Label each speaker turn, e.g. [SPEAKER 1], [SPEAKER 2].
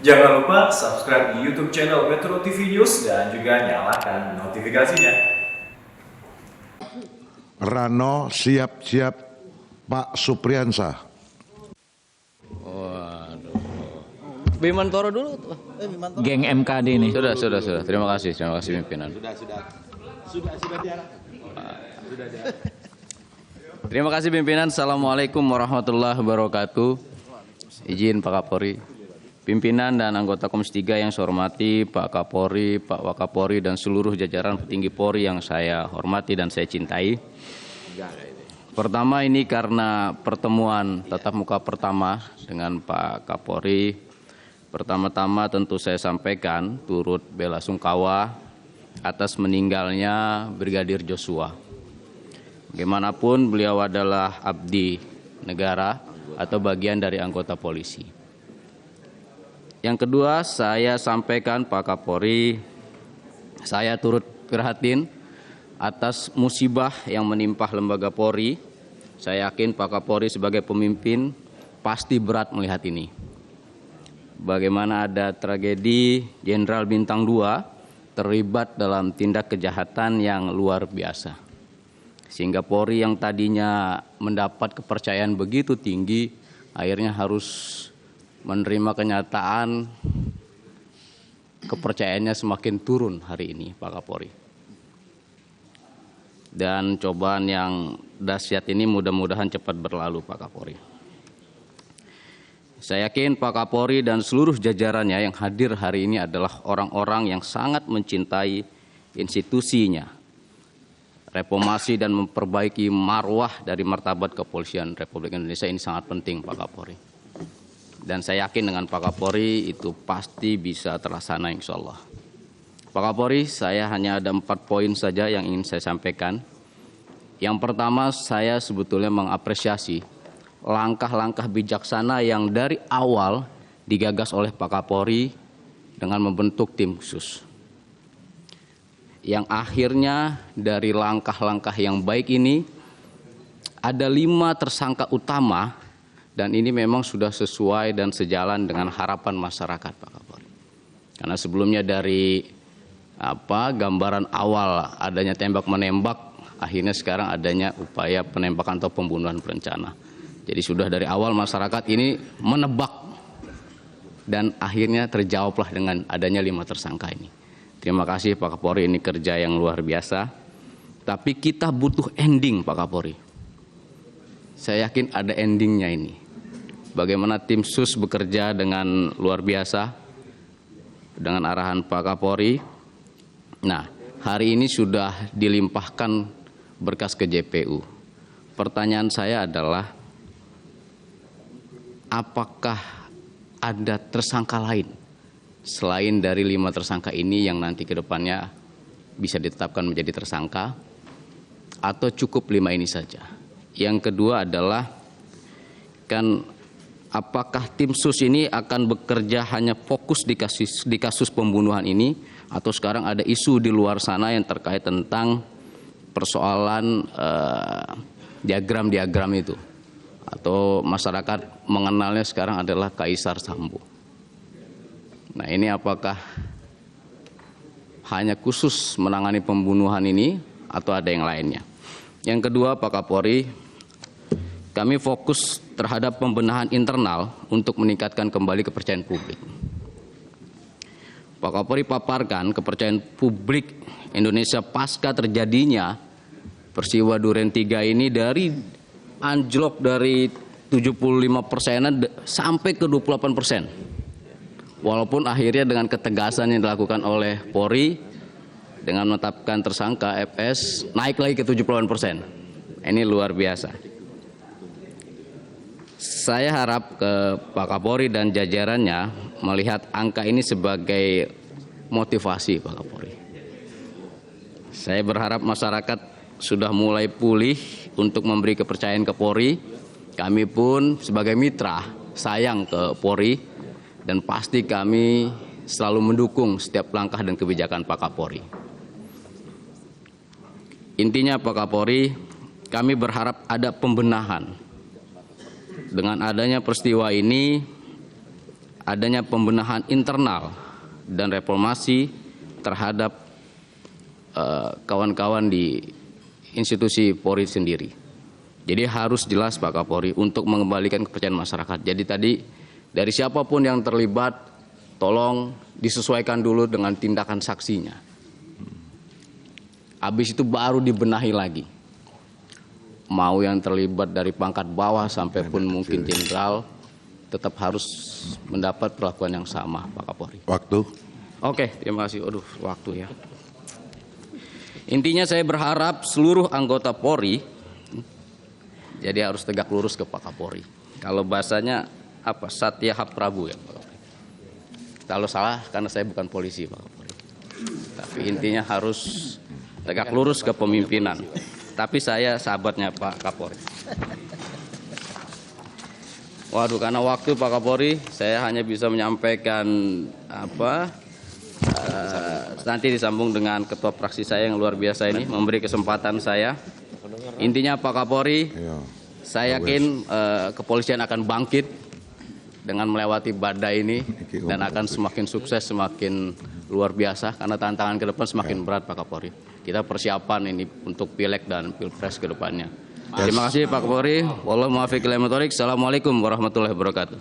[SPEAKER 1] Jangan lupa subscribe di YouTube channel Metro TV News dan juga nyalakan notifikasinya.
[SPEAKER 2] Rano siap-siap Pak Supriyansa.
[SPEAKER 3] Waduh. Bimantoro dulu tuh.
[SPEAKER 4] Geng MKD ini.
[SPEAKER 3] Sudah. Terima kasih pimpinan.
[SPEAKER 5] Sudah diarah.
[SPEAKER 3] Terima kasih pimpinan. Assalamualaikum warahmatullahi wabarakatuh. Izin Pak Kapolri, pimpinan dan anggota Komisi 3 yang saya hormati, Pak Kapolri, Pak Wakapolri, dan seluruh jajaran petinggi Polri yang saya hormati dan saya cintai. Pertama, ini karena pertemuan tatap muka pertama dengan Pak Kapolri. Pertama-tama tentu saya sampaikan turut bela sungkawa atas meninggalnya Brigadir Joshua. Bagaimanapun beliau adalah abdi negara atau bagian dari anggota polisi. Yang kedua, saya sampaikan Pak Kapolri, saya turut prihatin atas musibah yang menimpa lembaga Polri. Saya yakin Pak Kapolri sebagai pemimpin pasti berat melihat ini. Bagaimana ada tragedi Jenderal Bintang 2 terlibat dalam tindak kejahatan yang luar biasa. Sehingga Polri yang tadinya mendapat kepercayaan begitu tinggi, akhirnya harus menerima kenyataan kepercayaannya semakin turun hari ini, Pak Kapolri. Dan cobaan yang dahsyat ini mudah-mudahan cepat berlalu, Pak Kapolri. Saya yakin Pak Kapolri dan seluruh jajarannya yang hadir hari ini adalah orang-orang yang sangat mencintai institusinya, reformasi dan memperbaiki marwah dari martabat kepolisian Republik Indonesia ini sangat penting, Pak Kapolri. Dan saya yakin dengan Pak Kapolri itu pasti bisa terlaksana insya Allah. Pak Kapolri, saya hanya ada 4 poin saja yang ingin saya sampaikan. Yang pertama, saya sebetulnya mengapresiasi langkah-langkah bijaksana yang dari awal digagas oleh Pak Kapolri dengan membentuk tim khusus. Yang akhirnya dari langkah-langkah yang baik ini ada 5 tersangka utama dan ini memang sudah sesuai dan sejalan dengan harapan masyarakat, Pak Kapolri. Karena sebelumnya dari gambaran awal adanya tembak-menembak, akhirnya sekarang adanya upaya penembakan atau pembunuhan berencana. Jadi sudah dari awal masyarakat ini menebak dan akhirnya terjawablah dengan adanya 5 tersangka ini. Terima kasih Pak Kapolri, ini kerja yang luar biasa. Tapi kita butuh ending, Pak Kapolri. Saya yakin ada endingnya ini. Bagaimana tim sus bekerja dengan luar biasa dengan arahan Pak Kapolri. Nah, hari ini sudah dilimpahkan berkas ke JPU. Pertanyaan saya adalah, apakah ada tersangka lain selain dari 5 tersangka ini yang nanti ke depannya bisa ditetapkan menjadi tersangka, atau cukup 5 ini saja? Yang kedua adalah, kan apakah tim sus ini akan bekerja hanya fokus di kasus pembunuhan ini, atau sekarang ada isu di luar sana yang terkait tentang persoalan diagram-diagram itu, atau masyarakat mengenalnya sekarang adalah Kaisar Sambo. Nah, ini apakah hanya khusus menangani pembunuhan ini atau ada yang lainnya? Yang kedua, Pak Kapolri, kami fokus terhadap pembenahan internal untuk meningkatkan kembali kepercayaan publik. Pak Kapolri paparkan kepercayaan publik Indonesia pasca terjadinya peristiwa Duren 3 ini dari anjlok dari 75% sampai ke 28%. Walaupun akhirnya dengan ketegasan yang dilakukan oleh Polri dengan menetapkan tersangka FS naik lagi ke 78%. Ini luar biasa. Saya harap ke Pak Kapolri dan jajarannya melihat angka ini sebagai motivasi, Pak Kapolri. Saya berharap masyarakat sudah mulai pulih untuk memberi kepercayaan ke Polri. Kami pun sebagai mitra sayang ke Polri. Dan pasti kami selalu mendukung setiap langkah dan kebijakan Pak Kapolri. Intinya Pak Kapolri, kami berharap ada pembenahan. Dengan adanya peristiwa ini, adanya pembenahan internal dan reformasi terhadap kawan-kawan di institusi Polri sendiri. Jadi harus jelas Pak Kapolri untuk mengembalikan kepercayaan masyarakat. Jadi tadi dari siapapun yang terlibat, tolong disesuaikan dulu dengan tindakan saksinya. Habis itu baru dibenahi lagi. Mau yang terlibat dari pangkat bawah sampai pun mungkin jenderal, tetap harus mendapat perlakuan yang sama Pak Kapolri.
[SPEAKER 2] Waktu.
[SPEAKER 3] Oke, terima kasih. Aduh, waktu ya. Intinya saya berharap seluruh anggota Polri jadi harus tegak lurus ke Pak Kapolri. Kalau bahasanya apa? Satya Hak Prabu ya Pak Kapolri. Kalau salah karena saya bukan polisi Pak Kapolri. Tapi intinya harus tegak lurus ke pemimpinan. Tapi saya sahabatnya Pak Kapolri. Waduh, karena waktu Pak Kapolri, saya hanya bisa menyampaikan nanti disambung dengan ketua fraksi saya yang luar biasa ini memberi kesempatan saya. Intinya Pak Kapolri, saya yakin kepolisian akan bangkit dengan melewati badai ini dan akan semakin sukses, semakin luar biasa karena tantangan ke depan semakin berat Pak Kapolri. Kita persiapan ini untuk pileg dan pilpres ke depannya. Terima kasih Pak Kapolri. Wallahualam. Assalamualaikum warahmatullahi wabarakatuh.